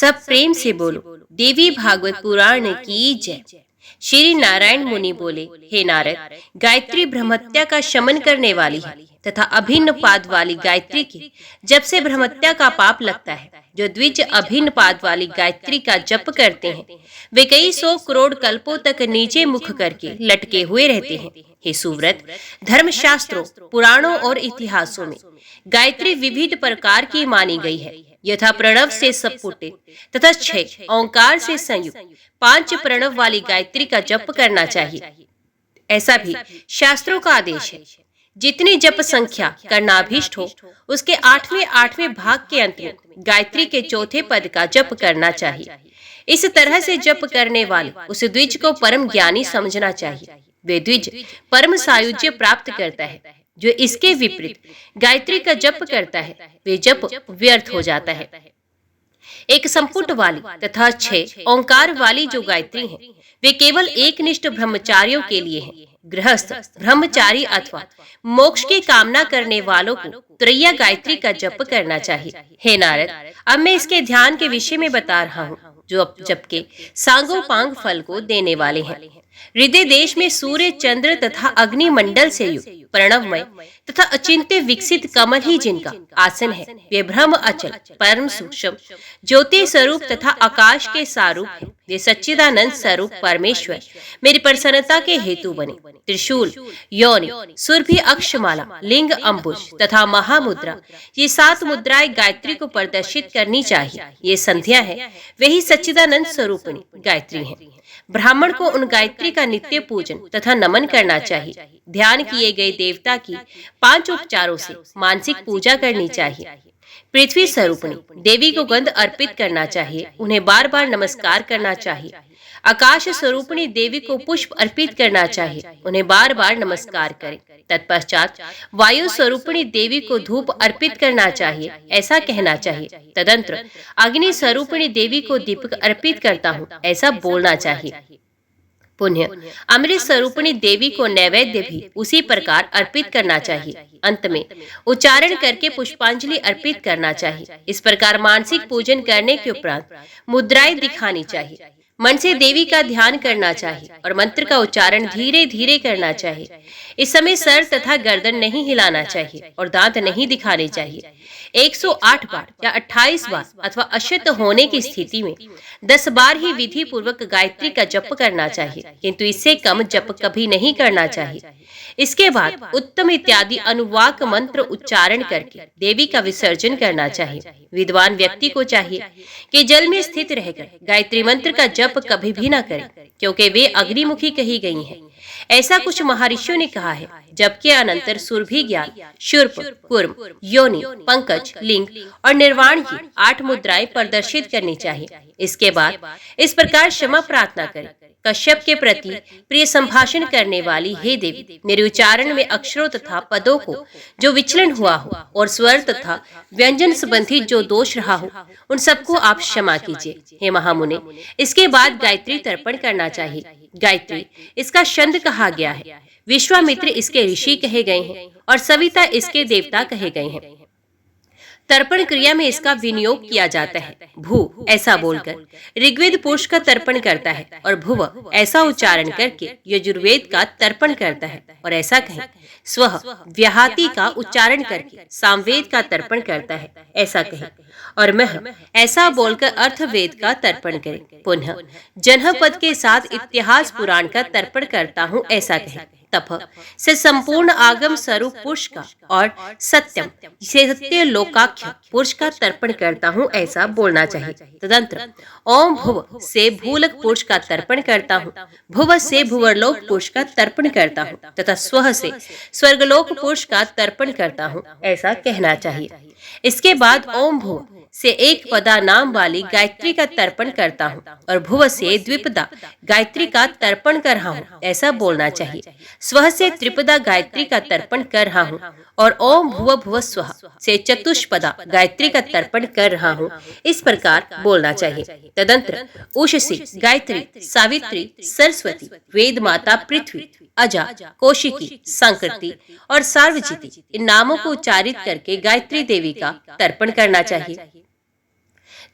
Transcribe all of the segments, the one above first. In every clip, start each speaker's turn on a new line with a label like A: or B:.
A: सब प्रेम से बोलो, देवी भागवत पुराण की जय। श्री नारायण मुनि बोले, हे नारद, गायत्री ब्रह्मत्या का शमन करने वाली है तथा अभिन्न पाद वाली गायत्री की जब से ब्रह्मत्या का पाप लगता है, जो द्विज अभिन्न पाद वाली गायत्री का जप करते हैं वे कई 100 करोड़ कल्पों तक नीचे मुख करके लटके हुए रहते हैं। हे सुव्रत, धर्मशास्त्रों, पुराणों और इतिहासों में गायत्री विविध प्रकार की मानी गई है। यथा प्रणव से सपुटे तथा 6 ओंकार से संयुक्त 5 प्रणव वाली गायत्री का जप करना चाहिए, ऐसा भी शास्त्रों का आदेश है। जितनी जप संख्या करना अभीष्ट हो, उसके 8वें भाग के अंत में गायत्री के चौथे पद का जप करना चाहिए। इस तरह से जप करने वाले उस द्विज को परम ज्ञानी समझना चाहिए। वे द्विज परम सायुज्य प्राप्त करता है। जो इसके विपरीत गायत्री का जप करता है, वे जप व्यर्थ हो जाता है। एक संपुट वाली तथा 6 ओंकार वाली जो गायत्री है, वे केवल एकनिष्ठ ब्रह्मचारियों के लिए है। गृहस्थ, ब्रह्मचारी अथवा मोक्ष की कामना करने वालों को त्रैया गायत्री का जप करना चाहिए। हे नारद, अब मैं इसके ध्यान के विषय में बता रहा हूँ, जो जप के सांगोपांग फल को देने वाले हैं। हृदय देश में सूर्य, चंद्र तथा अग्नि मंडल से युक्त प्रणवमय तथा अचिंत्य विकसित कमल ही जिनका आसन है, वे ब्रह्म अचल, परम सूक्ष्म, ज्योति स्वरूप तथा आकाश के सारूप है। वे सच्चिदानंद स्वरूप परमेश्वर मेरी प्रसन्नता के हेतु बने। त्रिशूल, योनि, सुरभि, अक्षमाला, लिंग, अंबुज तथा महामुद्रा, ये 7 मुद्राएं गायत्री को प्रदर्शित करनी चाहिए। ये संध्या है, वही सच्चिदानंद स्वरूपिणी गायत्री है। ब्राह्मण को उन गायत्री का नित्य पूजन तथा नमन करना चाहिए। ध्यान किए गए देवता की 5 उपचारों से मानसिक पूजा करनी चाहिए। पृथ्वी स्वरूपिणी देवी को गंध अर्पित करना चाहिए, उन्हें बार बार नमस्कार करना चाहिए। आकाश स्वरूपिणी देवी को पुष्प अर्पित करना चाहिए, उन्हें बार बार नमस्कार करें। तत्पश्चात वायु स्वरूपिणी देवी को धूप अर्पित करना चाहिए, ऐसा कहना चाहिए। तदंतर अग्नि स्वरूपिणी देवी को दीपक अर्पित करता हूँ, ऐसा बोलना चाहिए। पुण्य अमृत स्वरूपिणी देवी को नैवेद्य भी उसी प्रकार अर्पित करना चाहिए। अंत में उच्चारण करके पुष्पांजलि अर्पित करना चाहिए। इस प्रकार मानसिक पूजन करने के उपरांत मुद्राएं दिखानी चाहिए। मन से देवी का ध्यान करना चाहिए और मंत्र का उच्चारण धीरे धीरे करना चाहिए। इस समय सर तथा गर्दन नहीं हिलाना चाहिए और दांत नहीं दिखाने चाहिए। 108 बार या 28 बार अथवा अशुद्ध होने की स्थिति में 10 बार ही विधि पूर्वक गायत्री का जप करना चाहिए, किंतु इससे कम जप कभी नहीं करना चाहिए। इसके बाद उत्तम इत्यादि अनुवाक मंत्र उच्चारण करके देवी का विसर्जन करना चाहिए। विद्वान व्यक्ति को चाहिए कि जल में स्थित रहकर गायत्री मंत्र का जप कभी भी न करें, क्योंकि वे अग्निमुखी कही गई हैं। ऐसा कुछ महर्षियों ने कहा है। जब के अनंतर सुरभि ज्ञान, शूर्प, कूर्म, योनि, पंकज, लिंग और निर्वाण की 8 मुद्राएं प्रदर्शित करनी चाहिए। इसके बाद इस प्रकार क्षमा प्रार्थना करें। कश्यप के प्रति प्रिय संभाषण करने वाली हे देवी, मेरे उच्चारण में अक्षरों तथा पदों को जो विचलन हुआ हो और स्वर तथा व्यंजन संबंधी जो दोष रहा हो, उन सबको आप क्षमा कीजिए। हे महामुने, इसके बाद गायत्री तर्पण करना चाहिए। गायत्री इसका छंद कहा गया है। विश्वामित्र इसके ऋषि कहे गए हैं और सविता इसके देवता कहे गए हैं। तर्पण क्रिया में इसका विनियोग किया जाता है। भू ऐसा बोलकर ऋग्वेद पुरुष का तर्पण करता है और भुव ऐसा उच्चारण करके यजुर्वेद का तर्पण करता है और ऐसा कहें स्वः व्याहति का उच्चारण करके सामवेद का तर्पण करता है, ऐसा कहें। और मह ऐसा बोलकर अर्थवेद का तर्पण करें। पुनः जन्ह पद के साथ इतिहास पुराण का तर्पण करता हूँ, ऐसा कहें। तप से संपूर्ण आगम स्वरूप पुरुष का और सत्यम से सत्य लोकाख्य पुरुष का तर्पण करता हूँ, ऐसा बोलना चाहिए। तदंतर ओम भुव से भूलक पुरुष का तर्पण करता हूँ, भुव से भुवरलोक पुरुष का तर्पण करता हूँ तथा स्वह से स्वर्गलोक पुरुष का तर्पण करता हूँ, ऐसा कहना चाहिए। इसके बाद ओम भुव से 1 पदा नाम वाली गायत्री का तर्पण करता हूँ और भुव से द्विपदा गायत्री का तर्पण कर रहा हूँ, ऐसा बोलना चाहिए। स्वह से त्रिपदा गायत्री का तर्पण कर रहा हूँ और ओम भुव भुव स्वः से चतुष्पदा गायत्री का तर्पण कर रहा हूँ, इस प्रकार बोलना चाहिए। तदंतर उषसी, गायत्री, सावित्री, सरस्वती, वेद माता, पृथ्वी, अजा, कौशिकी, संकृति और सार्वजिति इन नामों को उच्चारित करके गायत्री देवी का तर्पण करना चाहिए।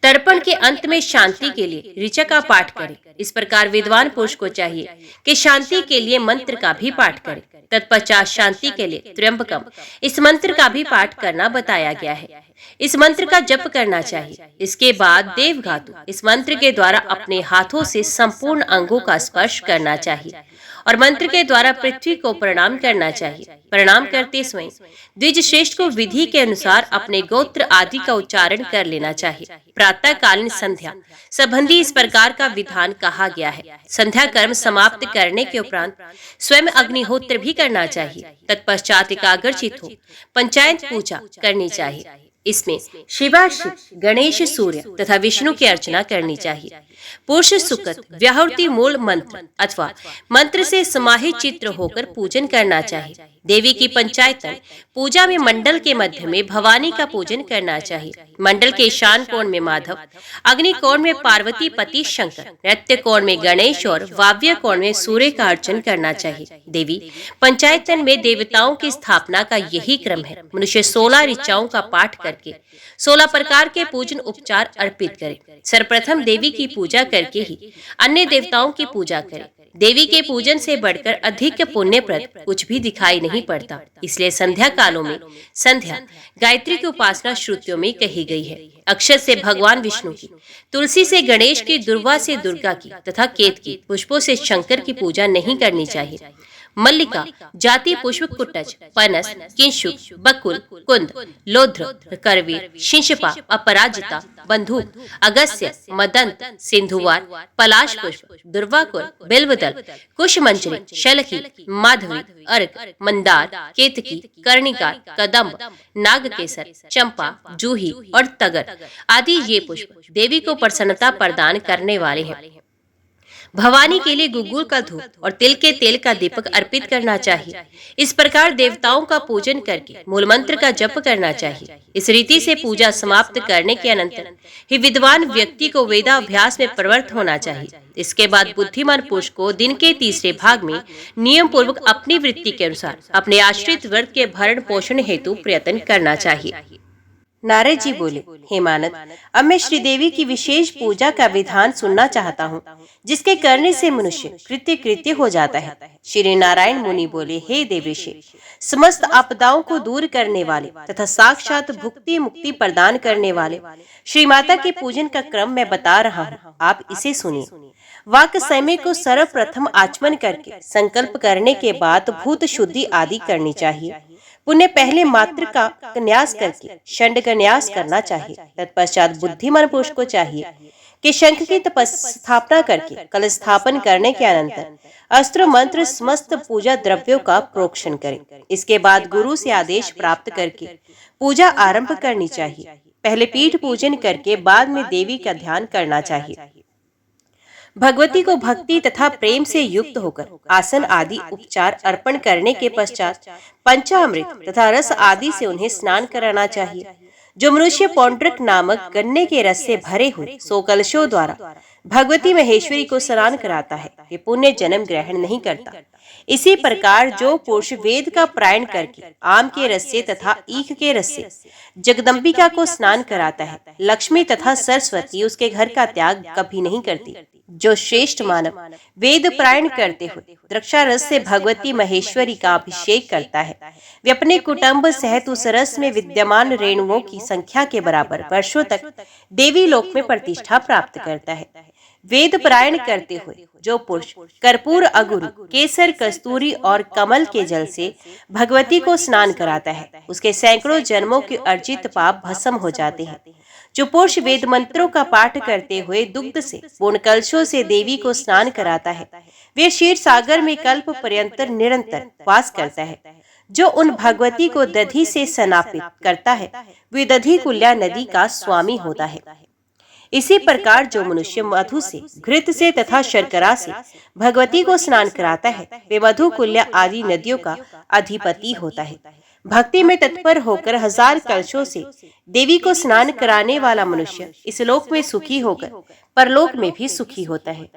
A: तर्पण के अंत में शांति के लिए ऋचा का पाठ करें। इस प्रकार विद्वान पुरुष को चाहिए कि शांति के लिए मंत्र का भी पाठ करें। तत्पश्चात शांति के लिए त्र्यंबकम इस मंत्र का भी पाठ करना बताया गया है। इस मंत्र का जप करना चाहिए। इसके बाद देवघातु इस मंत्र के द्वारा अपने हाथों से संपूर्ण अंगों का स्पर्श करना चाहिए और मंत्र के द्वारा पृथ्वी को प्रणाम करना चाहिए। प्रणाम करते समय द्विज श्रेष्ठ को विधि के अनुसार अपने गोत्र आदि का उच्चारण कर लेना चाहिए। प्रातः कालीन संध्या संबंधी इस प्रकार का विधान कहा गया है। संध्या कर्म समाप्त करने के उपरांत स्वयं अग्निहोत्र भी करना चाहिए। तत्पश्चात एकाग्रचित हो पंचायत पूजा करनी चाहिए। इसमें शिवा शिव, गणेश, सूर्य तथा विष्णु की अर्चना करनी चाहिए। पुरुष सुकृत व्याहृति मूल मंत्र अथवा मंत्र से समाहित चित्र होकर पूजन करना चाहिए। देवी की पंचायतन पूजा में मंडल के मध्य में भवानी का पूजन करना चाहिए। मंडल के ईशान कोण में माधव, अग्नि कोण में पार्वती पति शंकर, नृत्य कोण में गणेश और वाव्य कोण में सूर्य का अर्चन करना चाहिए। देवी पंचायतन में देवताओं की स्थापना का यही क्रम है। मनुष्य 16 ऋचाओं का पाठ करके 16 प्रकार के पूजन उपचार अर्पित करे। सर्वप्रथम देवी की पूजा करके ही अन्य देवताओं की पूजा करें। देवी के पूजन से बढ़कर अधिक पुण्यप्रद कुछ भी दिखाई नहीं पड़ता। इसलिए संध्या कालों में संध्या गायत्री की उपासना श्रुतियों में कही गई है। अक्षत से भगवान विष्णु की, तुलसी से गणेश की, दुर्वा से दुर्गा की तथा केत की, पुष्पों से शंकर की पूजा नहीं करनी चाहिए। मल्लिका, जाति पुष्प, कुटज, पनस, किंशुक, बकुल, कुंद, लोध्र, करवीर, शिंशपा, अपराजिता, बंधुक, अगस्त्य, मदंत, सिंधुवार, पलाश पुष्प, दुर्वाकुल, बिल्वदल, कुशमंजरी, शलखी, माधवी, अर्क, मंदार, केतकी, कर्णिका, कदम्ब, नागकेसर, चंपा, जूही और तगर आदि ये पुष्प देवी को प्रसन्नता प्रदान करने वाले हैं। भवानी के लिए गुग्गुल का धूप और तिल के तेल का दीपक अर्पित करना चाहिए। इस प्रकार देवताओं का पूजन करके मूल मंत्र का जप करना चाहिए। इस रीति से पूजा समाप्त करने के अनंतर ही विद्वान व्यक्ति को वेदाभ्यास में प्रवृत्त होना चाहिए। इसके बाद बुद्धिमान पुरुष को दिन के तीसरे भाग में नियम पूर्वक अपनी वृत्ति के अनुसार अपने आश्रित वर्ग के भरण पोषण हेतु प्रयत्न करना चाहिए।
B: नारद जी बोले, हे मानद, अब मैं श्रीदेवी की विशेष पूजा का विधान सुनना चाहता हूँ, जिसके करने से मनुष्य कृत्य कृत्य हो जाता है। श्री नारायण मुनि बोले, हे देवऋषि, समस्त आपदाओं को दूर करने वाले तथा साक्षात भुक्ति मुक्ति प्रदान करने वाले श्री माता के पूजन का क्रम मैं बता रहा हूँ, आप इसे सुनिए। वाक समय को सर्वप्रथम आचमन करके संकल्प करने के बाद भूत शुद्धि आदि करनी चाहिए। पुण्य पहले मात्र का न्यास करके षंड का न्यास करना चाहिए। तत्पश्चात बुद्धिमान पुरुष को चाहिए कि शंख की स्थापना करके कल स्थापन करने के अनंतर अस्त्र मंत्र समस्त पूजा द्रव्यों का प्रोक्षण करें। इसके बाद गुरु से आदेश प्राप्त करके पूजा आरंभ करनी चाहिए। पहले पीठ पूजन करके बाद में देवी का ध्यान करना चाहिए। भगवती को भक्ति तथा प्रेम से युक्त होकर आसन आदि उपचार अर्पण करने के पश्चात पंचामृत तथा रस आदि से उन्हें स्नान कराना चाहिए। जो मनुष्य पौंड्रक नामक गन्ने के रस से भरे हुए 100 कलशों द्वारा भगवती महेश्वरी को स्नान कराता है, वे पुण्य जन्म ग्रहण नहीं करता। इसी प्रकार जो पुरुष वेद का पारायण करके आम के रस से तथा ईख के रस से जगदम्बिका को स्नान कराता है, लक्ष्मी तथा सरस्वती उसके घर का त्याग कभी नहीं करती। जो श्रेष्ठ मानव वेद पारायण करते हुए द्रक्षा रस से भगवती महेश्वरी का अभिषेक करता है, वे अपने कुटुंब सहित उस रस में विद्यमान रेणुओं की संख्या के बराबर वर्षों तक देवी लोक में प्रतिष्ठा प्राप्त करता है। वेद पारायण करते हुए जो पुरुष कर्पूर, अगुरु, केसर, कस्तूरी और कमल के जल से भगवती को स्नान कराता है, उसके सैकड़ों जन्मों के अर्जित पाप भस्म हो जाते हैं। जो पुरुष वेद मंत्रों का पाठ करते हुए दुग्ध से पूर्ण कलशों से देवी को स्नान कराता है, वे क्षीर सागर में कल्प पर्यंत निरंतर वास करता है। जो उन भगवती को दधी से स्नापित करता है, वे दधी कुल्या नदी का स्वामी होता है। इसी प्रकार जो मनुष्य मधु से, घृत से तथा शर्करा से भगवती को स्नान कराता है, वे मधु, कुल्या आदि नदियों का अधिपति होता है। भक्ति में तत्पर होकर 1000 कलशों से देवी को स्नान कराने वाला मनुष्य इस लोक में सुखी होकर परलोक में भी सुखी होता है।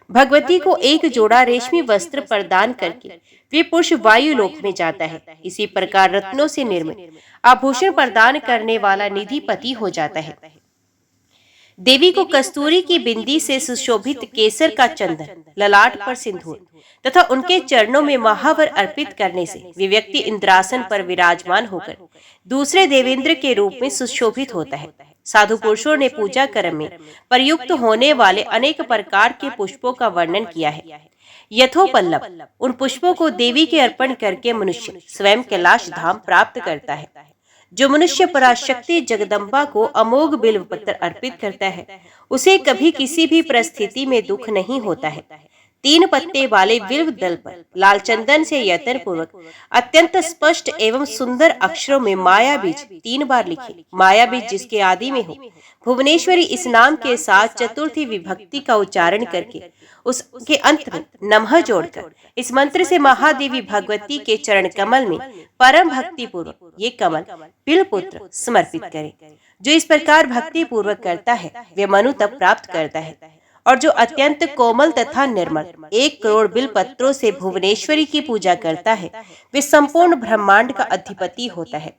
B: भगवती को एक जोड़ा रेशमी वस्त्र प्रदान करके वे पुरुष वायु लोक में जाता है। इसी प्रकार रत्नों से निर्मित आभूषण प्रदान करने वाला निधिपति हो जाता है। देवी को कस्तूरी की बिंदी से सुशोभित केसर का चंदन, ललाट पर सिंदूर तथा उनके चरणों में महावर अर्पित करने से वे व्यक्ति इंद्रासन पर विराजमान होकर दूसरे देवेंद्र के रूप में सुशोभित होता है। साधु पुरुषों ने पूजा कर्म में प्रयुक्त होने वाले अनेक प्रकार के पुष्पों का वर्णन किया है। यथोपल्लव उन पुष्पों को देवी के अर्पण करके मनुष्य स्वयं कैलाश धाम प्राप्त करता है। जो मनुष्य पराशक्ति जगदम्बा को अमोघ बिल्व पत्र अर्पित करता है, उसे कभी किसी भी परिस्थिति में दुख नहीं होता है। 3 पत्ते वाले बिल्व दल पर लाल चंदन से यत्न पूर्वक अत्यंत स्पष्ट एवं सुंदर अक्षरों में माया बीज 3 बार लिखे। माया बीज जिसके आदि में हो, भुवनेश्वरी इस नाम के साथ चतुर्थी विभक्ति का उच्चारण करके उसके अंत में नमः जोड़कर इस मंत्र से महादेवी भगवती के चरण कमल में परम भक्ति पूर्वक ये कमल बिल्वपुत्र समर्पित करे। जो इस प्रकार भक्ति पूर्वक करता है वे मनु तप प्राप्त करता है, और जो अत्यंत कोमल तथा निर्मल 1 करोड़ बिल पत्रों से भुवनेश्वरी की पूजा करता है वे संपूर्ण ब्रह्मांड का अधिपति होता है।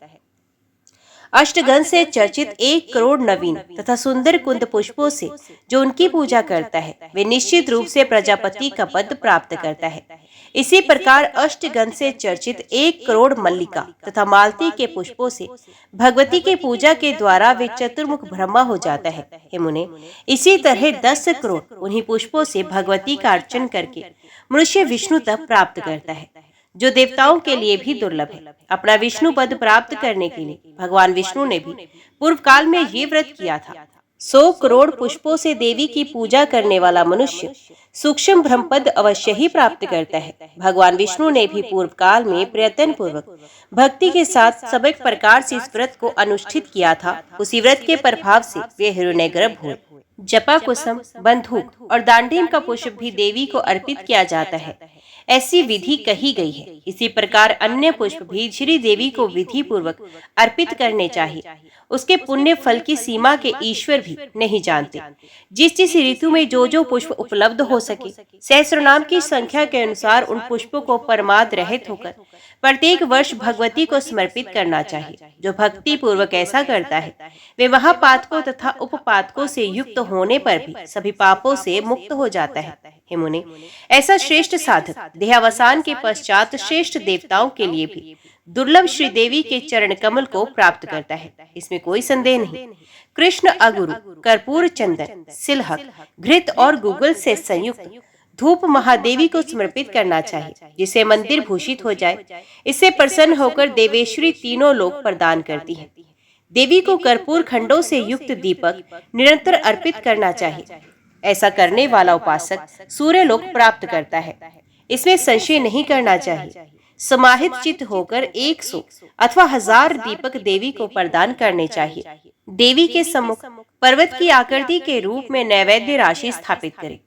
B: अष्टगंध से चर्चित 1 करोड़ नवीन तथा सुंदर कुंद पुष्पों से जो उनकी पूजा करता है वे निश्चित रूप से प्रजापति का पद प्राप्त करता है। इसी प्रकार अष्टगंध से चर्चित 1 करोड़ मल्लिका तथा मालती के पुष्पों से भगवती के पूजा के द्वारा वे चतुर्मुख ब्रह्मा हो जाता है। हे मुने, इसी तरह 10 करोड़ उन्हीं पुष्पों से भगवती का अर्चन करके मनुष्य विष्णु तप प्राप्त करता है, जो देवताओं के लिए भी दुर्लभ है। अपना विष्णु पद प्राप्त करने के लिए भगवान विष्णु ने भी पूर्व काल में ये व्रत किया था। 100 करोड़ पुष्पों से देवी की पूजा करने वाला मनुष्य सूक्ष्म ब्रह्म पद अवश्य ही प्राप्त करता है। भगवान विष्णु ने भी पूर्व काल में प्रयत्न पूर्वक भक्ति के साथ सब एक प्रकार से इस व्रत को अनुष्ठित किया था। उसी व्रत के प्रभाव से वे हिरण्यगर्भ हुए। जपा कुसुम, बंधूक और दांडीम का पुष्प भी देवी को अर्पित किया जाता है, ऐसी विधि कही गई है। इसी प्रकार अन्य पुष्प भी श्री देवी को विधि पूर्वक अर्पित करने चाहिए। उसके पुण्य फल की सीमा के ईश्वर भी नहीं जानते। जिस जिस ऋतु में जो पुष्प उपलब्ध हो सके, सहस्रनाम की संख्या के अनुसार उन पुष्पों को परमाद रहित होकर प्रत्येक वर्ष भगवती को समर्पित करना चाहिए। जो भक्ति पूर्वक ऐसा करता है वे महापातकों तथा उपपातकों से युक्त होने पर भी सभी पापों से मुक्त हो जाता है। हे मुने, ऐसा श्रेष्ठ साधक देहावसान के पश्चात श्रेष्ठ देवताओं के लिए भी दुर्लभ श्री देवी के चरण कमल को प्राप्त करता है, इसमें कोई संदेह नहीं। कृष्ण अगुरु, कर्पूर, चंदन, सिलहक, घृत और गुगल से संयुक्त धूप महादेवी को समर्पित करना चाहिए, जिसे मंदिर भूषित हो जाए। इससे प्रसन्न होकर देवेश्वरी तीनों लोक प्रदान करती है। देवी को कर्पूर खंडों से युक्त दीपक निरंतर अर्पित करना चाहिए। ऐसा करने वाला उपासक सूर्य लोक प्राप्त करता है, इसमें संशय नहीं करना चाहिए। समाहित चित्त होकर 100 अथवा 1000 दीपक देवी को प्रदान करने चाहिए। देवी के सम्मुख पर्वत की आकृति के रूप में नैवेद्य राशि स्थापित करें।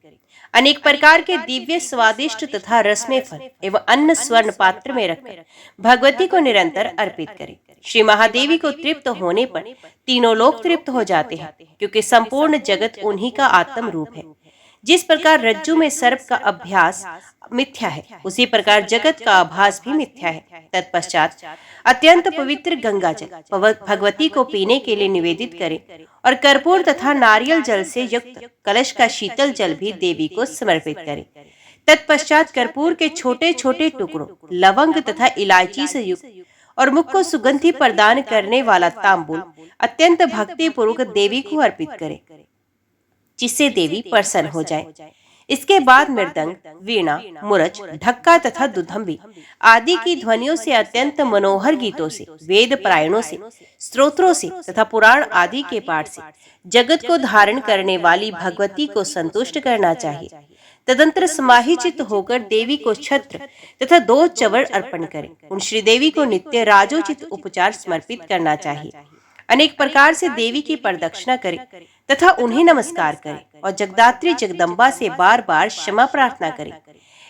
B: अनेक प्रकार के दिव्य स्वादिष्ट तथा रसमय फल एवं अन्न स्वर्ण पात्र में रखकर भगवती को निरंतर अर्पित करें। श्री महादेवी को तृप्त होने पर तीनों लोग तृप्त हो जाते हैं, क्योंकि संपूर्ण जगत उन्हीं का आत्म रूप है। जिस प्रकार रज्जु में सर्प का अभ्यास मिथ्या है, उसी प्रकार जगत का आभास भी मिथ्या है। तत्पश्चात अत्यंत पवित्र गंगा जल भगवती को पीने के लिए निवेदित करें और कर्पूर तथा नारियल जल से युक्त कलश का शीतल जल भी देवी को समर्पित करें। तत्पश्चात कर्पूर के छोटे छोटे टुकड़ों, लवंग तथा इलायची से युक्त और मुख को सुगंधि प्रदान करने वाला तांबूल अत्यंत भक्ति पूर्वक देवी को अर्पित करें, जिससे देवी प्रसन्न हो जाए। इसके बाद मृदंग, वीणा, मुरज, ढक्का तथा दुधंबी आदि की ध्वनियों से अत्यंत मनोहर गीतों से, वेद पारायणों से, स्तोत्रों से तथा पुराण आदि के पाठ से जगत को धारण करने वाली भगवती को संतुष्ट करना चाहिए। तदंतर समाहित होकर देवी को छत्र तथा 2 चवड़ अर्पण करें। उन श्री देवी को नित्य राजोचित उपचार समर्पित करना चाहिए। अनेक प्रकार से देवी की प्रदक्षिणा करें तथा उन्हें नमस्कार करें और जगदात्री जगदम्बा से बार बार क्षमा प्रार्थना करें।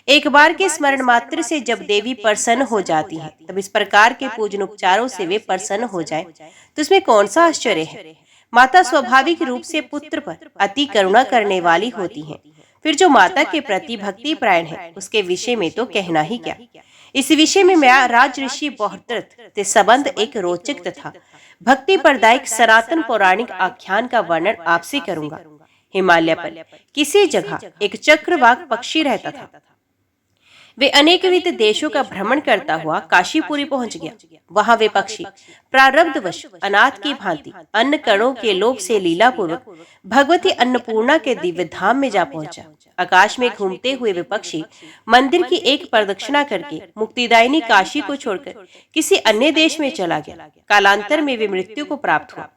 B: एक बार के स्मरण मात्र से जब देवी प्रसन्न हो जाती है, तब इस प्रकार के पूजन उपचारों से वे प्रसन्न हो जाए तो इसमें कौन सा आश्चर्य है। माता स्वाभाविक रूप से पुत्र पर अति करुणा करने वाली होती है, फिर जो माता के प्रति भक्ति प्रायण है उसके विषय में तो कहना ही क्या। इस विषय में मैं राज ऋषि बौहत्रथ से संबंध एक रोचक तथा भक्ति प्रदायक सनातन पौराणिक आख्यान का वर्णन आपसे करूंगा। हिमालय पर किसी जगह एक चक्रवाक पक्षी रहता था। वे अनेकविध देशों का भ्रमण करता हुआ काशीपुरी पहुंच गया। वहां वे पक्षी प्रारब्धवश अनाथ की भांति अन्न कणों के लोभ से लीलापूर्वक भगवती अन्नपूर्णा के दिव्य धाम में जा पहुंचा। आकाश में घूमते हुए वे पक्षी मंदिर की एक प्रदक्षिणा करके मुक्तिदायिनी काशी को छोड़कर किसी अन्य देश में चला गया। कालांतर में वे मृत्यु को प्राप्त हुआ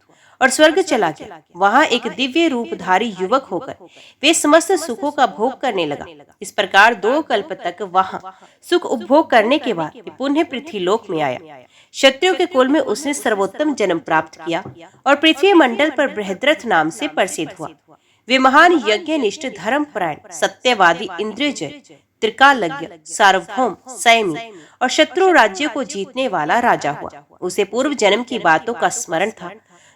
B: और स्वर्ग चला गया। वहां एक दिव्य रूपधारी युवक होकर वे समस्त सुखों का भोग करने लगा। इस प्रकार 2 कल्प तक वहां सुख उपभोग करने के बाद वे पुनः पृथ्वीलोक में आया। क्षत्रियों के कुल में उसने सर्वोत्तम जन्म प्राप्त किया और पृथ्वी मंडल पर बृहद्रथ नाम से प्रसिद्ध हुआ। वे महान यज्ञनिष्ठ धर्मपरायण सत्यवादी इंद्रजय त्रिकालज्ञ सार्वभौम संयमी और शत्रु राज्य को जीतने वाला राजा हुआ। उसे पूर्व जन्म की बातों का स्मरण था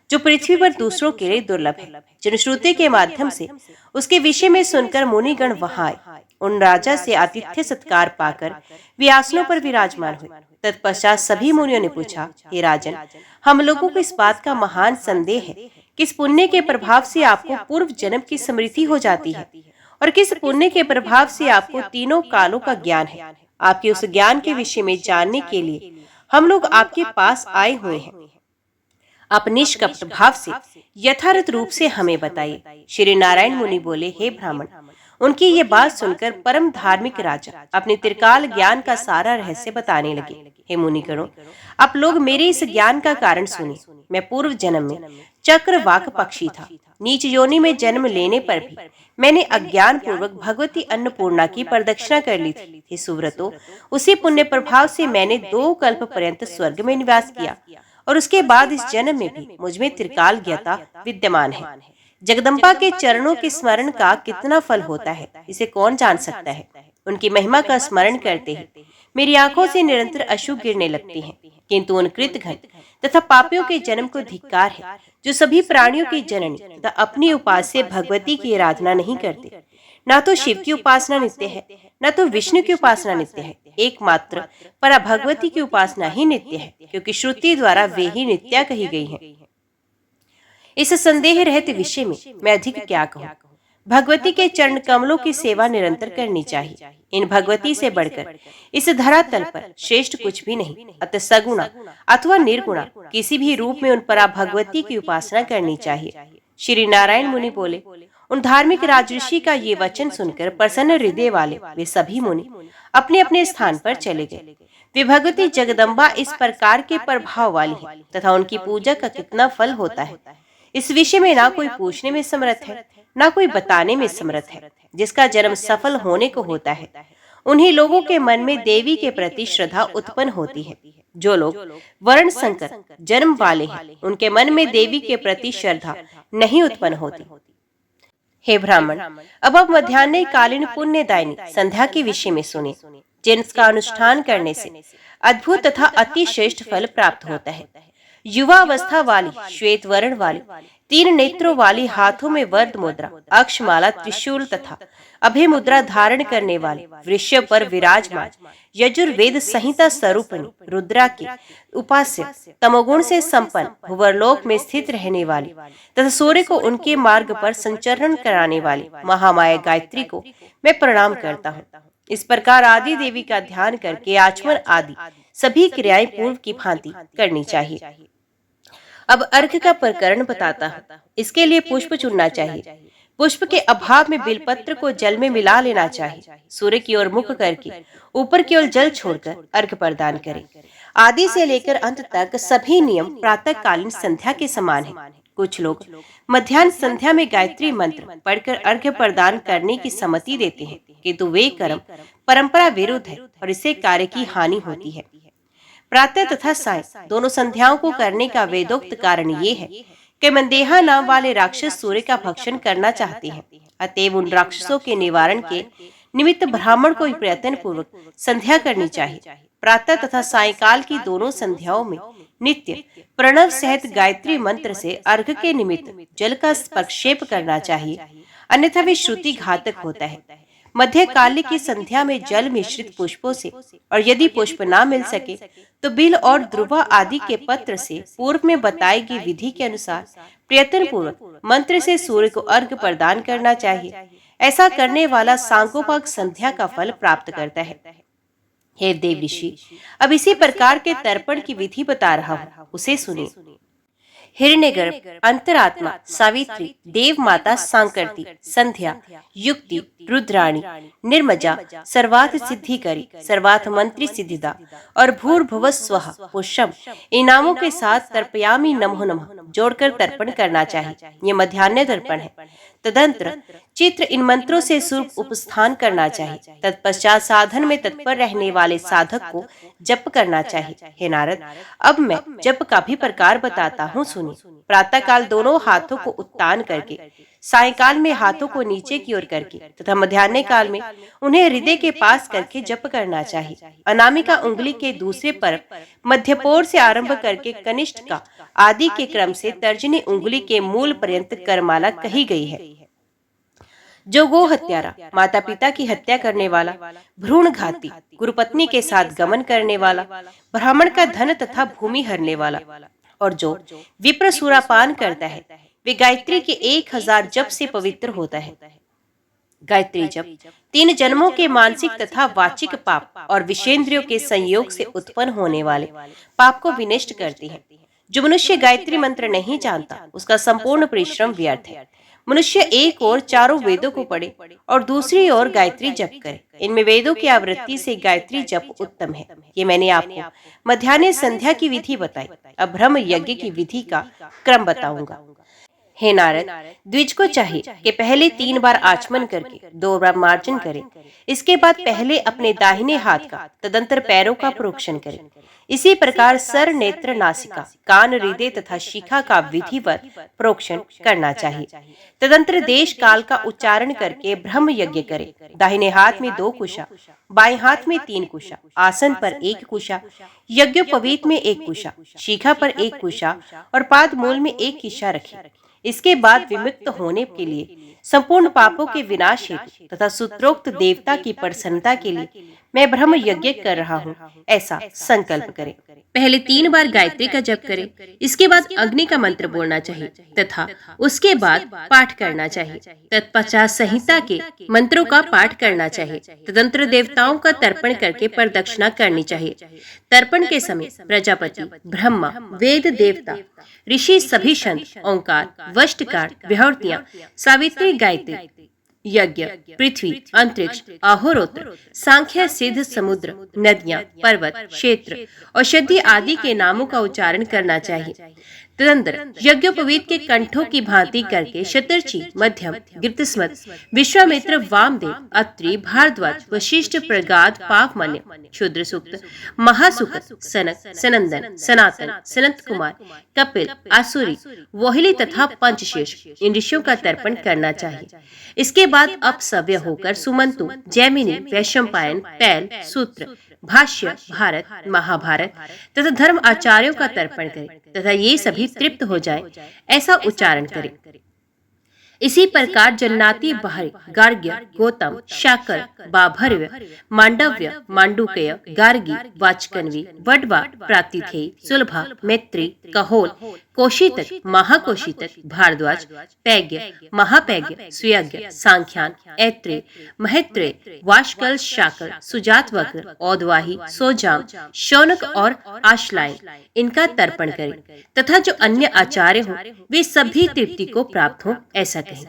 B: जो पृथ्वी पर दूसरों के लिए दुर्लभ है। जनश्रुति के माध्यम से उसके विषय में सुनकर मुनिगण वहां आए। उन राजा से आतिथ्य सत्कार पाकर वे आसनों पर विराजमान हुए। तत्पश्चात सभी मुनियों ने पूछा, हे राजन, हम लोगों को इस बात का महान संदेह है कि इस पुण्य के प्रभाव से आपको पूर्व जन्म की स्मृति हो जाती है और किस पुण्य के प्रभाव से आपको तीनों कालों का ज्ञान है। आपके उस ज्ञान के विषय में जानने के लिए हम लोग आपके पास आए हुए हैं। आप निष्कपट भाव से यथार्थ रूप से हमें बताइए। श्री नारायण मुनि बोले, हे ब्राह्मण, उनकी ये बात सुनकर परम धार्मिक राजा अपने त्रिकाल ज्ञान का सारा रहस्य बताने लगे। हे मुनिगणों, आप लोग मेरे इस ज्ञान का कारण सुनिए। मैं पूर्व जन्म में चक्रवाक पक्षी था। नीच योनि में जन्म लेने पर भी मैंने अज्ञान पूर्वक भगवती अन्नपूर्णा की प्रदक्षिणा कर ली थी। हे सुव्रतो, उसी पुण्य प्रभाव से मैंने 2 कल्प पर्यंत स्वर्ग में निवास किया और उसके बाद इस जन्म में भी मुझमें त्रिकाल ज्ञता विद्यमान है। जगदम्बा के चरणों के स्मरण का कितना फल होता है, इसे कौन जान सकता है। उनकी महिमा का स्मरण करते ही मेरी आंखों से निरंतर अश्रु गिरने लगते हैं। किंतु उन कृतघ्न तथा पापियों के जन्म को धिक्कार है जो सभी प्राणियों की जननी तथा अपनी उपास्य भगवती की आराधना नहीं करते। न तो शिव की उपासना नित्य है, न तो विष्णु की उपासना नित्य है। एकमात्र परा भगवती की उपासना ही नित्य है, क्योंकि श्रुति द्वारा वे ही नित्या कही गई हैं। इस संदेह रहित विषय में मैं अधिक क्या कहूँ। भगवती के चरण कमलों की सेवा निरंतर करनी चाहिए। इन भगवती से बढ़कर इस धरातल पर श्रेष्ठ कुछ भी नहीं। अतः सगुणा अथवा निर्गुणा किसी भी रूप में उन परा भगवती की उपासना करनी चाहिए। श्री नारायण मुनि बोले, उन धार्मिक राजऋषि का ये वचन सुनकर प्रसन्न हृदय वाले वे सभी मुनि अपने अपने स्थान पर चले गए। वे भगवती जगदम्बा इस प्रकार के प्रभाव वाली है तथा उनकी पूजा का कितना फल होता है, इस विषय में ना कोई पूछने में समर्थ है, ना कोई बताने में समर्थ है। जिसका जन्म सफल होने को होता है, उन्हीं लोगों के मन में देवी के प्रति श्रद्धा उत्पन्न होती है। जो लोग वर्ण संकर जन्म वाले हैं, उनके मन में देवी के प्रति श्रद्धा नहीं उत्पन्न होती। हे ब्राह्मण, अब आप मध्याह्न कालीन पुण्यदायिनी संध्या के विषय में सुने, जिनका अनुष्ठान करने से अद्भुत तथा अति श्रेष्ठ फल प्राप्त होता है। युवा अवस्था वाली, श्वेत वर्ण वाली, 3 नेत्रों वाली, हाथों में वर्द मुद्रा, अक्षमाला, त्रिशूल तथा अभय मुद्रा धारण करने वाले, वृषभ पर विराजमान, यजुर्वेद संहिता स्वरूपिणी रुद्रा के उपास्य, तमोगुण से संपन्न, भुवरलोक में स्थित रहने वाली तथा सूर्य को उनके मार्ग पर संचरण कराने वाली महामाया गायत्री को मैं प्रणाम करता हूँ। इस प्रकार आदि देवी का ध्यान करके आचमन आदि सभी क्रियाएं पूर्व की भांति करनी चाहिए। अब अर्घ्य का प्रकरण बताता हूँ। इसके लिए पुष्प चुनना चाहिए। पुष्प के अभाव में बिलपत्र को जल में मिला लेना चाहिए। सूर्य की ओर मुख करके ऊपर की ओर जल छोड़कर अर्घ्य प्रदान करें। आदि से लेकर अंत तक सभी नियम प्रातःकालीन संध्या के समान है। कुछ लोग मध्याह्न संध्या में गायत्री मंत्र पढ़कर अर्घ्य प्रदान करने की सम्मति देते हैं, किंतु वे कर्म परंपरा विरुद्ध है और इससे कार्य की हानि होती है। प्रातः तथा साय दोनों संध्याओं को करने का वेदोक्त कारण ये है कि मंदेहा नाम वाले राक्षस सूर्य का भक्षण करना चाहते हैं। अतएव उन राक्षसों के निवारण के निमित्त ब्राह्मण को प्रयत्न पूर्वक संध्या करनी चाहिए। प्रातः तथा सायकाल की दोनों संध्याओं में नित्य प्रणव सहित गायत्री मंत्र से अर्घ्य के निमित्त जल का प्रक्षेप करना चाहिए, अन्यथा वे श्रुति घातक होता है। मध्यकाल की संध्या में जल मिश्रित पुष्पों से, और यदि पुष्प ना मिल सके तो बिल और ध्रुवा आदि के पत्र से पूर्व में बताई गई विधि के अनुसार प्रयत्न पूर्वक मंत्र से सूर्य को अर्घ्य प्रदान करना चाहिए। ऐसा करने वाला सांगोपांग संध्या का फल प्राप्त करता है। हे देव ऋषि, अब इसी प्रकार के तर्पण की विधि बता रहा हूँ, उसे सुनिए। हिरण्यगर्भ, अंतरात्मा, सावित्री, देव माता सांकृति, संध्या, युक्ति, रुद्राणी, निर्मजा, सर्वार्थ सिद्धिकरी, सर्वार्थ मंत्री सिद्धिदा और भूर्भुवः स्वः पुष्यम, इन नामों के साथ तर्पयामि नमो नमः जोड़कर तर्पण करना चाहिए। ये मध्याह्न तर्पण है। तदंतर चित्र इन मंत्रों से सूर्य उपस्थान करना चाहिए। तत्पश्चात साधन में तत्पर रहने वाले साधक को जप करना चाहिए। हे नारद, अब मैं जप का भी प्रकार बताता हूँ, सुनिए। प्रातः काल दोनों हाथों को उत्तान करके, सायंकाल में हाथों को नीचे की ओर करके तथा मध्याह्न काल में उन्हें हृदय के पास करके जप करना चाहिए। अनामिका उंगली के दूसरे पर मध्यपोर से आरंभ करके कनिष्ठ का आदि के क्रम से तर्जनी उंगली के मूल पर्यंत करमाला कही गई है। जो गो हत्यारा, माता पिता की हत्या करने वाला, भ्रूण घाती, गुरुपत्नी के साथ गमन करने वाला, ब्राह्मण का धन तथा भूमि हरने वाला और जो विप्र सुरापान करता है, वे गायत्री के 1000 जप से पवित्र होता है। गायत्री जप 3 जन्मों के मानसिक तथा वाचिक पाप और विषेंद्रियों के संयोग से उत्पन्न होने वाले पाप को विनष्ट करती है। जो मनुष्य गायत्री मंत्र नहीं जानता, उसका संपूर्ण परिश्रम व्यर्थ है। मनुष्य एक ओर चारों वेदों को पढ़े और दूसरी ओर गायत्री जप करे। इनमें वेदों की आवृत्ति से गायत्री जप उत्तम है। ये मैंने आपको मध्याह्न संध्या की विधि बताई। अब ब्रह्म यज्ञ की विधि का क्रम बताऊंगा। हे नारद, द्विज को चाहिए कि पहले 3 बार आचमन करके 2 बार मार्जन करे। इसके बाद पहले अपने दाहिने हाथ का, तदंतर पैरों का प्रोक्षण करे। इसी प्रकार सर, नेत्र, नासिका, कान, हृदय तथा शिखा का विधिवत प्रोक्षण करना चाहिए। तदंतर देश काल का उच्चारण करके ब्रह्म यज्ञ करे। दाहिने हाथ में 2 कुशा, बाएं हाथ में 3 कुशा, आसन पर 1 कुशा, यज्ञोपवीत में 1 कुशा, शिखा पर 1 कुशा और पाद मूल में 1 किशा रखे। इसके बाद विमुक्त होने के लिए, संपूर्ण पापों के विनाश हेतु तथा सूत्रोक्त देवता की प्रसन्नता के लिए मैं ब्रह्म यज्ञ कर रहा हूँ, ऐसा संकल्प करें।
A: पहले 3 बार गायत्री का जप करें। इसके बाद अग्नि का मंत्र बोलना चाहिए तथा उसके बाद पाठ करना चाहिए। तत्पश्चात संहिता के मंत्रों का पाठ करना चाहिए। तदंतर देवताओं का तर्पण करके प्रदक्षिणा करनी चाहिए। तर्पण के समय प्रजापति, ब्रह्मा, वेद देवता, ऋषि, सभी संत, ओंकार, वष्टकार, विहूतियां, सावित्री, गायत्री, यज्ञ, पृथ्वी, अंतरिक्ष, अहोरात्र, सांख्य, सिद्ध, समुद्र, नदियां, पर्वत, क्षेत्र, औषधि आदि के नामों का उच्चारण करना चाहिए। तदंतर यज्ञोपवीत के कंठों की भांति करके शतर्षि, मध्यम, गिरतस्मत, विश्वामित्र, वामदेव, अत्रि, भारद्वाज, वशिष्ठ, प्रगाद, पावमन्य, शूद्र सूक्त, महासुकत, सनक, सनंदन, सनातन, सनत कुमार, कपिल, आसुरी, वोहिली तथा पंचशीर्ष, इन ऋषियों का तर्पण करना चाहिए। इसके बाद अपसव्य होकर सुमंतु, जैमिनी, वैशंपायन, पैल, सूत्र, भाष्य, भारत, महाभारत तथा धर्म आचार्यों का तर्पण करें तथा ये सभी तृप्त हो जाए, ऐसा उच्चारण करें। इसी प्रकार जन्नाती, बहरी, गार्ग्य, गौतम, शाकर, बाभर्य, मांडव्य, मांडुकेय, गार्गी, वाचकन्वी, वडवा, प्रातिथेय, सुलभा, मैत्री, कहोल, कोशितक, महाकोशितक, भारद्वाज, पैग्य, महापैग्य, सुयज्ञ, सांख्यान, ऐत्रेय, महेत्रेय, वाशकल, शाकर, सुजातवक्र, औदवाही, सोजाम, शौनक और आश्लायन, इनका तर्पण करें तथा जो अन्य आचार्य हो वे सभी तृप्ति को प्राप्त हो, ऐसा कहें।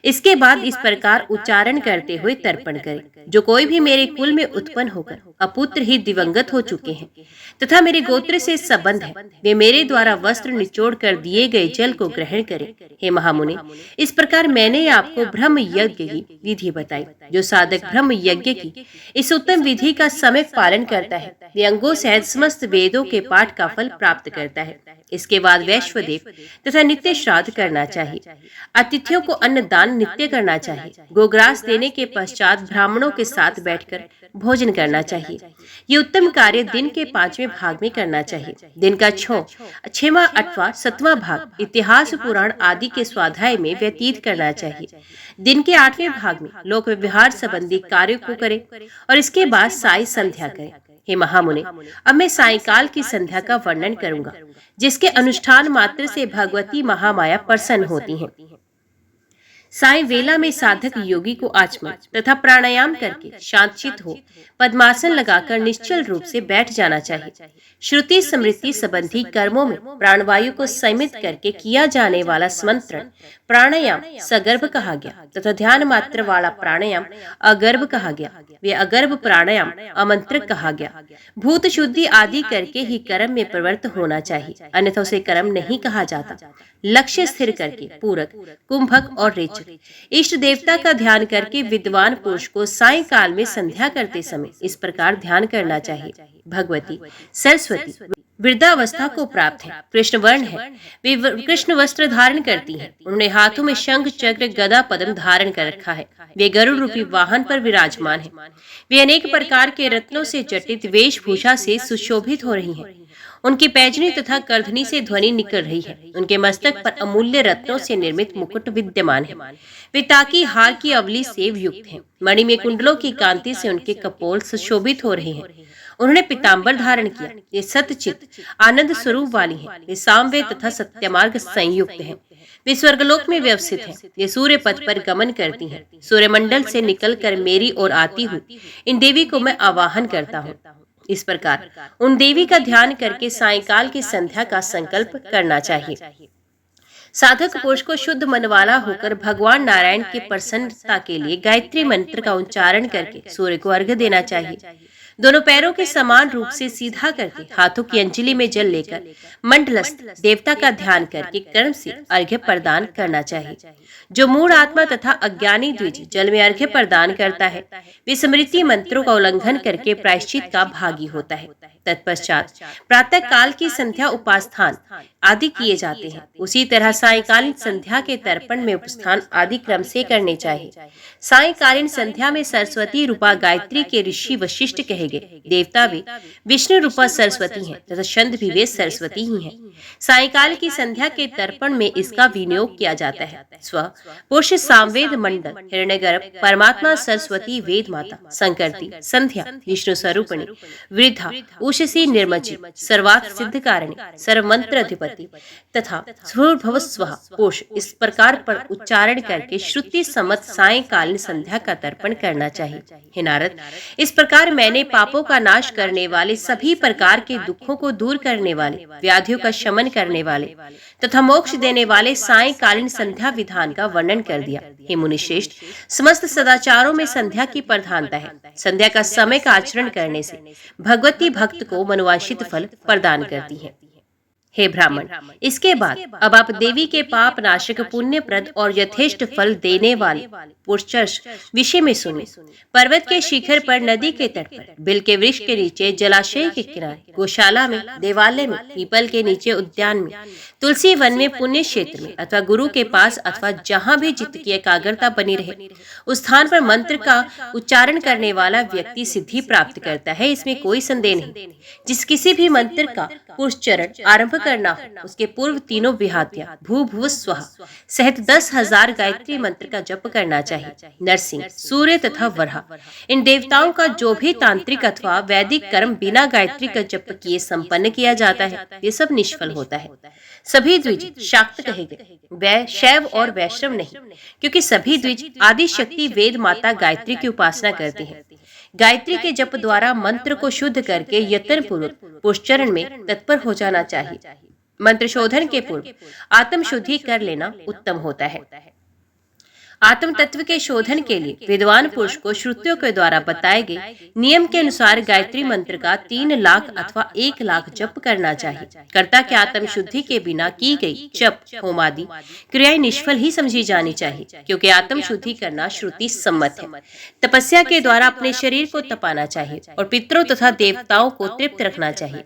A: इसके बाद इस प्रकार उच्चारण करते हुए तर्पण करें। जो कोई भी मेरे कुल में उत्पन्न होकर अपुत्र ही दिवंगत हो चुके हैं तथा मेरे गोत्र से संबंध है, वे मेरे द्वारा वस्त्र निचोड़ कर दिए गए जल को ग्रहण करें। हे महामुनि, इस प्रकार मैंने आपको ब्रह्म यज्ञ की विधि बताई। जो साधक ब्रह्म यज्ञ की इस उत्तम विधि का सम्यक पालन करता है, वे अंगों सहित समस्त वेदों के पाठ का फल प्राप्त करता है। इसके बाद वैश्वदेव तथा नित्य श्राद्ध करना चाहिए। अतिथियों को अन्न दान नित्य करना चाहिए। गोग्रास देने के पश्चात ब्राह्मणों के साथ बैठकर भोजन करना चाहिए। ये उत्तम कार्य दिन के 5वें भाग में करना चाहिए। दिन का 6वां, 8वां, 7वां भाग इतिहास, पुराण आदि के स्वाध्याय में व्यतीत करना चाहिए। दिन के 8वें भाग में लोक व्यवहार
B: विहार संबंधी कार्यों को करे और इसके बाद साय संध्या करे। हे महामुने, अब मैं सायंकाल की संध्या का वर्णन करूंगा, जिसके अनुष्ठान मात्र से भगवती महामाया प्रसन्न होती हैं। साय वेला में साधक योगी को आचमन तथा प्राणायाम करके शांतचित हो पद्मासन लगाकर निश्चल रूप से बैठ जाना चाहिए। श्रुति स्मृति संबंधी कर्मों में प्राणवायु को संयमित करके किया जाने वाला स्मंत्रण प्राणायाम सगर्भ कहा गया तथा ध्यान मात्र वाला प्राणायाम अगर्भ कहा गया। वे अगर्भ प्राणायाम अमंत्रक कहा गया। भूत शुद्धि आदि करके ही कर्म में प्रवृत्त होना चाहिए, अन्यथा उसे कर्म नहीं कहा जाता। लक्ष्य स्थिर करके पूरक, कुंभक और रेचक इष्ट देवता का ध्यान करके विद्वान पुरुष को सायंकाल में संध्या करते समय इस प्रकार ध्यान करना चाहिए। भगवती सरस्वती वृद्धावस्था को प्राप्त है, कृष्ण वर्ण है, वे कृष्ण वस्त्र धारण करती हैं। उन्होंने हाथों में शंख चक्र गदा पद्म धारण कर रखा है। वे गरुड़ रूपी वाहन पर विराजमान हैं। वे अनेक प्रकार के रत्नों से जटित वेशभूषा से सुशोभित हो रही हैं। उनकी पैजनी तथा करधनी से ध्वनि निकल रही है। उनके मस्तक पर अमूल्य रत्नों से निर्मित मुकुट विद्यमान है। वे ताकी हार की अवली से युक्त हैं। मणि में कुंडलों की कांति से उनके कपोल सुशोभित हो रहे हैं। उन्होंने पीताम्बर धारण किया। ये सतचित आनंद स्वरूप वाली हैं। वे सामवेद तथा सत्यमार्ग संयुक्त हैं। वे स्वर्गलोक में व्यवस्थित हैं। ये सूर्य पथ पर गमन करती हैं। सूर्यमंडल से निकलकर मेरी ओर आती हुई इन देवी को मैं आवाहन करता हूँ। इस प्रकार उन देवी का ध्यान करके सायंकाल की संध्या का संकल्प करना चाहिए। साधक पुरुष को शुद्ध मन वाला होकर भगवान नारायण की प्रसन्नता के लिए गायत्री मंत्र का उच्चारण करके सूर्य को अर्घ्य देना चाहिए। दोनों पैरों के समान रूप से सीधा करके हाथों की अंजलि में जल लेकर मंडलस्थ देवता का ध्यान करके कर्म से अर्घ्य प्रदान करना चाहिए। जो मूढ़ आत्मा तथा अज्ञानी द्विज जल में अर्घ्य प्रदान करता है, वे स्मृति मंत्रों का उल्लंघन करके प्रायश्चित का भागी होता है। तत्पश्चात प्रातः काल की संध्या उपास्थान आदि किए जाते हैं। उसी तरह सायंकालीन संध्या के तर्पण में उपस्थान आदि क्रम से करने चाहिए। सायंकालीन संध्या में सरस्वती रूपा गायत्री के ऋषि वशिष्ठ कहे गए देवता वे विष्णु रूपा सरस्वती हैं तथा छंद भी वे सरस्वती ही हैं। सायंकाल की संध्या के तर्पण में इसका विनियोग किया जाता है। स्व पुरुष सामवेद मंडल हिरण्यगर्भ परमात्मा सरस्वती वेद माता संकर्ती संध्या विष्णु स्वरूपिणी वृद्धा उषसी निर्मजी सर्वार्थ सिद्ध कारिणी सर्वमंत्र अधिपति तथा भव स्वः पुरुष इस प्रकार पर उच्चारण करके श्रुति सम्मत सायंकालीन संध्या का तर्पण करना चाहिए। हे नारद, इस प्रकार मैंने पापों का नाश करने वाले, सभी प्रकार के दुखों को दूर करने वाले, व्याधियों का शमन करने वाले तथा मोक्ष देने वाले सायंकालीन संध्या विधान का वर्णन कर दिया। हे मुनिश्रेष्ठ, समस्त सदाचारों में संध्या की प्रधानता है। संध्या का समय का आचरण करने से भगवती भक्त को मनोवांछित फल प्रदान करती है। हे ब्राह्मण, इसके बाद अब आप देवी के पाप नाशक पुण्यप्रद और यथेष्ट फल देने वाले पुरुष विषय में सुने। पर्वत के शिखर पर, नदी के तट पर, बिल के वृक्ष के नीचे, जलाशय के किनारे, गौशाला में, देवालय में, पीपल के नीचे, उद्यान में, तुलसी वन में, पुण्य क्षेत्र में अथवा गुरु के पास अथवा जहाँ भी चित्त की एकाग्रता बनी रहे, उस स्थान पर मंत्र का उच्चारण करने वाला व्यक्ति सिद्धि प्राप्त करता है। इसमें कोई संदेह नहीं। जिस किसी भी मंत्र का पुरुषचरण आरंभ करना हो, उसके पूर्व तीनों विहात्या भू भुव स्वः सहित 10,000 गायत्री मंत्र का जप करना चाहिए। नरसिंह, सूर्य तथा वराह इन देवताओं का जो भी तांत्रिक अथवा वैदिक कर्म बिना गायत्री का जप किए संपन्न किया जाता है, ये सब निष्फल होता है। सभी द्विज शाक्त कहे गए, वै शैव और वैष्णव नहीं, क्योंकि सभी द्विज आदि शक्ति वेद माता गायत्री की उपासना करते हैं। गायत्री के जप द्वारा मंत्र को शुद्ध करके यत्न पूर्वक पुष्चरण में तत्पर हो जाना चाहिए। मंत्र शोधन के पूर्व आत्म शुद्धि कर लेना उत्तम होता है। आत्म तत्व के शोधन के लिए विद्वान पुरुष को श्रुतियों के द्वारा बताए गए नियम के अनुसार गायत्री मंत्र का 3 लाख अथवा 1 लाख जप करना चाहिए। कर्ता के आत्म शुद्धि के बिना की गई जप होम आदि क्रियाएं निष्फल ही समझी जानी चाहिए, क्योंकि आत्म शुद्धि करना श्रुति सम्मत है। तपस्या के द्वारा अपने शरीर को तपाना चाहिए और पितरों तथा देवताओं को तृप्त रखना चाहिए।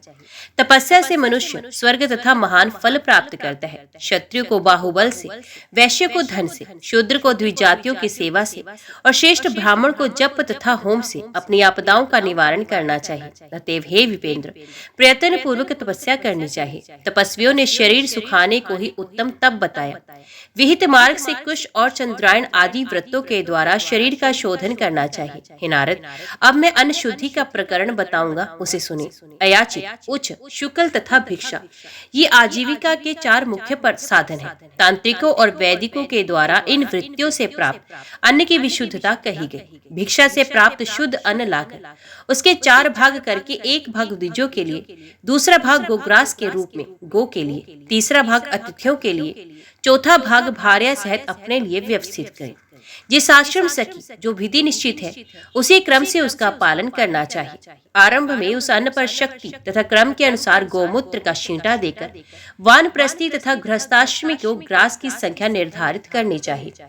B: तपस्या से मनुष्य स्वर्ग तथा महान फल प्राप्त करता है। क्षत्रिय को बाहुबल से, वैश्य को धन से, शूद्र को
A: हुई जातियों की सेवा से और श्रेष्ठ ब्राह्मण को जप तथा होम से अपनी आपदाओं का निवारण करना चाहिए। अतएव हे विपेंद्र, प्रयत्न पूर्वक तपस्या करनी चाहिए। तपस्वियों ने शरीर सुखाने को ही उत्तम तप बताया। विहित मार्ग से कुश और चंद्रायण आदि व्रतों के द्वारा शरीर का शोधन करना चाहिए। हे नारद, अब मैं अन्न शुद्धि का प्रकरण बताऊंगा, उसे सुने। अयाचित, उच्च, शुक्ल तथा भिक्षा, ये आजीविका के 4 मुख्य साधन हैं। तांत्रिकों और वैदिकों के द्वारा इन वृत्तियों से प्राप्त अन्न की विशुद्धता कही गई। भिक्षा से प्राप्त शुद्ध अन्न लाकर उसके 4 भाग करके, एक भाग द्विजों के लिए, दूसरा भाग गोग्रास के रूप में गो के लिए, तीसरा भाग अतिथियों के लिए, चौथा भाग भार्या सहित अपने लिए व्यवस्थित करें। जिस आश्रम सखी जो विधि निश्चित है, उसी क्रम से उसका पालन करना चाहिए। आरंभ में उस अन्न पर शक्ति तथा क्रम के अनुसार गोमूत्र का छींटा देकर वानप्रस्थी तथा गृहस्थाश्रमी को ग्रास की संख्या निर्धारित करनी चाहिए।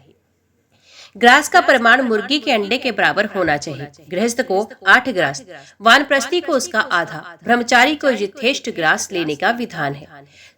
A: ग्रास का परिमाण मुर्गी के अंडे के बराबर होना चाहिए। गृहस्थ को 8 ग्रास, वानप्रस्थी को उसका आधा, ब्रह्मचारी को यथेष्ट ग्रास लेने का विधान है।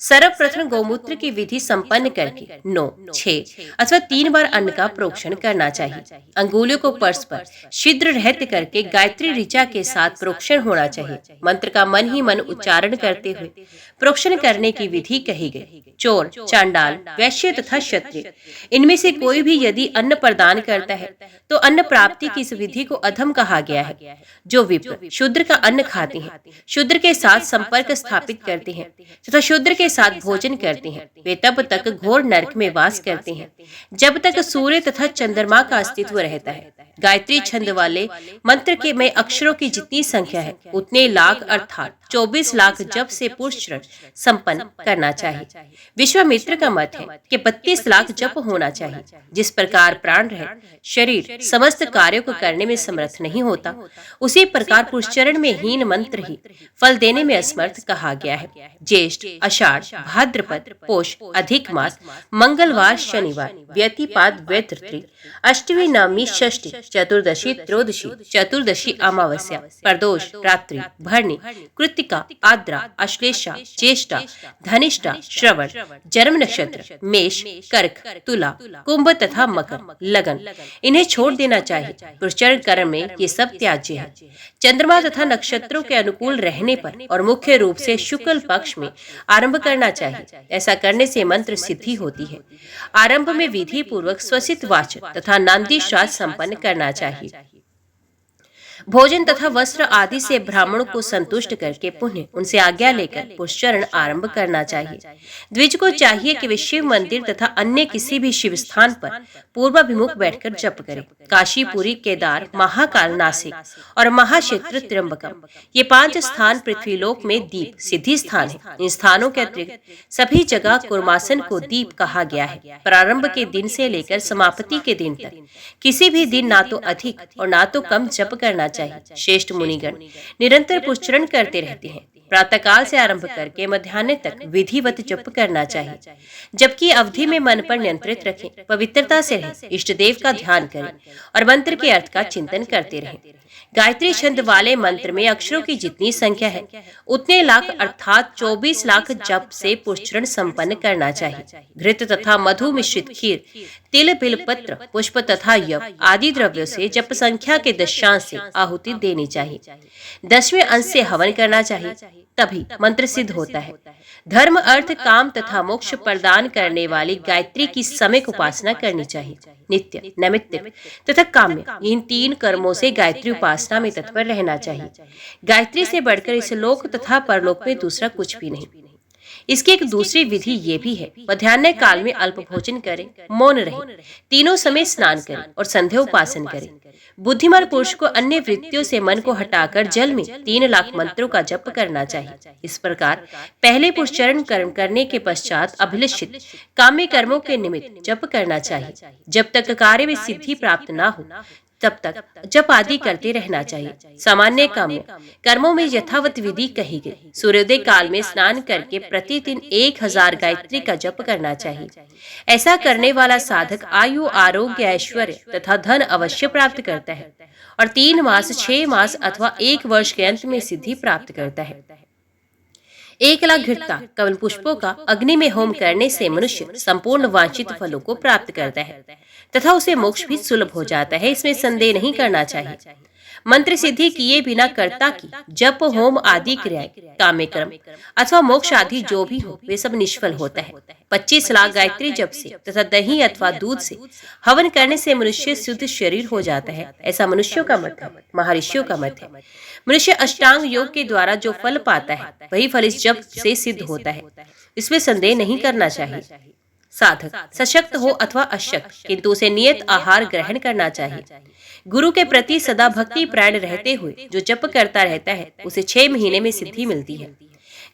A: सर्वप्रथम गोमूत्र की विधि संपन्न करके 9, 6 अथवा 3 बार अन्न का प्रोक्षण करना चाहिए। अंगुलियों को परस्पर छिद्र रहित करके गायत्री ऋचा के साथ प्रोक्षण होना चाहिए। मंत्र का मन ही मन उच्चारण करते हुए प्रोक्षण करने की विधि कही गई। चोर, चांडाल, वैश्य तथा क्षत्रिय, इनमें से कोई भी यदि अन्न प्रदान करता है तो अन्न प्राप्ति की इस विधि को अधम कहा गया है। जो विप्र शूद्र का अन्न खाते हैं, शूद्र के साथ संपर्क स्थापित करते हैं तथा शूद्र के साथ भोजन करते हैं, वे तब तक घोर नरक में वास करते हैं जब तक सूर्य तथा चंद्रमा का अस्तित्व रहता है। गायत्री छंद वाले मंत्र के में अक्षरों की जितनी संख्या है, उतने लाख अर्थात 24 लाख जप से पुष्चरण संपन्न करना चाहिए। विश्वामित्र का मत है कि 32 लाख जप होना चाहिए। जिस प्रकार प्राण रहित शरीर समस्त कार्यों को करने में समर्थ नहीं होता, उसी प्रकार पुष्चरण में हीन मंत्र ही फल देने में असमर्थ कहा गया है। ज्येष्ठ, आषाढ़, भाद्रपद, पोष, अधिक मास, मंगलवार, शनिवार, व्यतिपात, वैतृत्री, अष्टमी, नवमी, षष्ठी, चतुर्दशी, त्रयोदशी, चतुर्दशी, अमावस्या, प्रदोष, रात्रि, भरणी, कृत्तिका, आद्रा, अश्लेषा, ज्येष्ठा, धनिष्ठा, श्रवण, जन्म नक्षत्र, मेष, कर्क, तुला, कुंभ तथा मकर, लगन, इन्हें छोड़ देना चाहिए। पुष्चरण कर्म में ये सब त्याज्य है। चंद्रमा तथा नक्षत्रों के अनुकूल रहने पर और मुख्य रूप से शुक्ल पक्ष में आरंभ करना चाहिए। ऐसा करने से मंत्र सिद्धि होती है। आरंभ में विधि पूर्वक स्वसित वाचन तथा नांदी श्राद्ध संपन्न करना चाहिए। भोजन तथा वस्त्र आदि से ब्राह्मणों को संतुष्ट करके पुनः उनसे आज्ञा लेकर पुष्चरण आरंभ करना चाहिए। द्विज को चाहिए कि वे शिव मंदिर तथा अन्य किसी भी शिव स्थान पर पूर्वाभिमुख बैठकर जप करें। काशीपुरी, केदार, महाकाल, नासिक और महाक्षेत्र, त्र्यंबकम, ये 5 स्थान पृथ्वीलोक में दीप सिद्धि स्थान है। इन स्थानों के अतिरिक्त सभी जगह कुर्मासन को दीप कहा गया है। प्रारंभ के दिन से लेकर समाप्ति के दिन तक किसी भी दिन ना तो अधिक और ना तो कम जप करना चाहिए। श्रेष्ठ मुनिगण निरंतर पुष्चरण करते रहते हैं। प्रातःकाल से आरंभ करके मध्याह्न तक विधिवत जप करना चाहिए। जबकि अवधि में मन पर नियंत्रित रखें, पवित्रता से रहें, इष्ट देव का ध्यान करें और मंत्र के अर्थ का चिंतन करते रहें। गायत्री छंद वाले मंत्र में अक्षरों की जितनी संख्या है, उतने लाख अर्थात 24 लाख जप से पुष्चरण संपन्न करना चाहिए। घृत तथा मधु मिश्रित खीर, तिल, बिलपत्र, पुष्प तथा यव आदि द्रव्यों से जप संख्या के दशांश से आहुति देनी चाहिए। 10वें अंश से हवन करना चाहिए, तभी मंत्र सिद्ध होता है। धर्म, अर्थ, काम तथा मोक्ष प्रदान करने वाली गायत्री की सम्यक उपासना करनी चाहिए। नित्य, नैमित्तिक तथा काम्य, इन 3 कर्मों से गायत्री उपासना में तत्पर रहना चाहिए। गायत्री से बढ़कर इस लोक तथा परलोक में दूसरा कुछ भी नहीं। इसकी एक दूसरी विधि ये भी है, मध्याह्न काल में अल्प भोजन करें, मौन रहें, तीनों समय स्नान करें और संध्या उपासन करें। बुद्धिमान पुरुष को अन्य वृत्तियों से मन को हटाकर जल में 3 लाख मंत्रों का जप करना चाहिए। इस प्रकार पहले पुष्चरण कर्म करने के पश्चात अभिलषित काम्य कर्मों के निमित्त जप करना चाहिए। जब तक कार्य में सिद्धि प्राप्त ना हो तब तक जप आदि करते रहना चाहिए। सामान्य काम्य कर्मों में यथावत विधि कही गई। सूर्योदय काल में स्नान करके प्रतिदिन 1000 गायत्री का जप करना चाहिए। ऐसा करने वाला साधक आयु, आरोग्य, ऐश्वर्य तथा धन अवश्य प्राप्त करता है और 3 मास, 6 मास अथवा 1 वर्ष के अंत में सिद्धि प्राप्त करता है। 1 लाख घृता कमल पुष्पों का अग्नि में होम करने से मनुष्य संपूर्ण वांछित फलों को प्राप्त करता है तथा उसे मोक्ष भी सुलभ हो जाता है, इसमें संदेह नहीं करना चाहिए। मंत्र सिद्धि किए बिना कर्ता की जप होम आदि क्रियाएं, काम्य कर्म अथवा मोक्ष आदि जो भी हो वे सब निष्फल होता है। 25 लाख गायत्री जप से तथा दही अथवा दूध से हवन करने से मनुष्य शुद्ध शरीर हो जाता है, ऐसा मनुष्यों का मत है, महर्षियों का मत है। मनुष्य अष्टांग योग के द्वारा जो फल पाता है वही फल इस जप से सिद्ध होता है, इसमें संदेह नहीं करना चाहिए। साधक सशक्त हो अथवा अशक्त, किंतु उसे नियत आहार ग्रहण करना चाहिए। गुरु के प्रति सदा भक्ति प्राण रहते हुए जो जप करता रहता है उसे 6 महीने में सिद्धि मिलती है।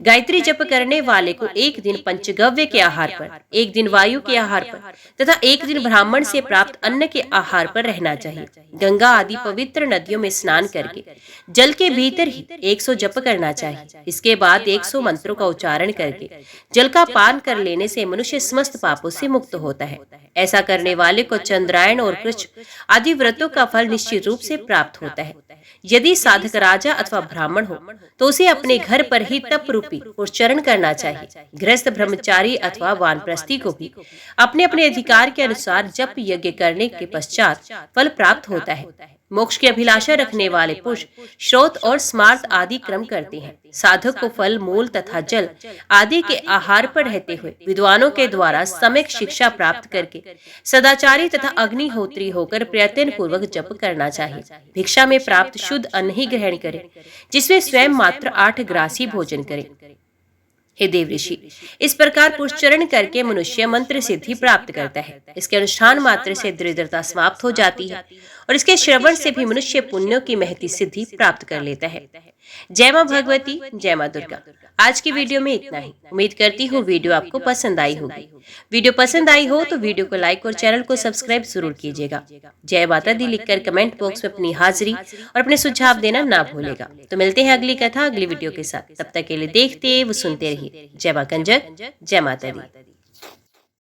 A: गायत्री जप करने वाले को 1 दिन पंचगव्य के आहार पर, 1 दिन वायु के आहार पर तथा 1 दिन ब्राह्मण से प्राप्त अन्न के आहार पर रहना चाहिए। गंगा आदि पवित्र नदियों में स्नान करके जल के भीतर ही 100 जप करना चाहिए। इसके बाद 100 मंत्रों का उच्चारण करके जल का पान कर लेने से मनुष्य समस्त पापों से मुक्त होता है। ऐसा करने वाले को चंद्रायण और कृष्ण आदि व्रतों का फल निश्चित रूप से प्राप्त होता है। यदि साधक राजा अथवा ब्राह्मण हो तो उसे अपने घर पर ही तप रूपी उच्चारण करना चाहिए। गृहस्थ ब्रह्मचारी अथवा वानप्रस्थी को भी अपने अपने अधिकार के अनुसार जप यज्ञ करने के पश्चात फल प्राप्त होता है। मोक्ष की अभिलाषा रखने वाले पुरुष श्रोत और स्मार्त आदि क्रम करते हैं। साधक को फल मूल तथा जल आदि के आहार पर रहते हुए विद्वानों के द्वारा सम्यक शिक्षा प्राप्त करके सदाचारी तथा अग्निहोत्री होकर प्रयत्न पूर्वक जप करना चाहिए। भिक्षा में प्राप्त शुद्ध अन्न ही ग्रहण करे, जिसमें स्वयं मात्र 8 ग्रासी भोजन करे। हे देव ऋषि, इस प्रकार पुष्चरण करके मनुष्य मंत्र सिद्धि प्राप्त करता है। इसके अनुष्ठान मात्र से दरिद्रता समाप्त हो जाती है और इसके श्रवण से भी मनुष्य पुण्यों की महती सिद्धि प्राप्त कर लेता है। जय मां भगवती, जय मां दुर्गा। आज की वीडियो में इतना ही। उम्मीद करती हूँ वीडियो आपको पसंद आई होगी। वीडियो पसंद आई हो तो वीडियो को लाइक और चैनल को सब्सक्राइब जरूर कीजिएगा। जय माता दी लिखकर कमेंट बॉक्स में अपनी हाजिरी और अपने सुझाव देना ना भूलेगा। तो मिलते हैं अगली कथा अगली वीडियो के साथ। तब तक के लिए देखते व सुनते रहिए। जय मां कंजक, जय माता दी।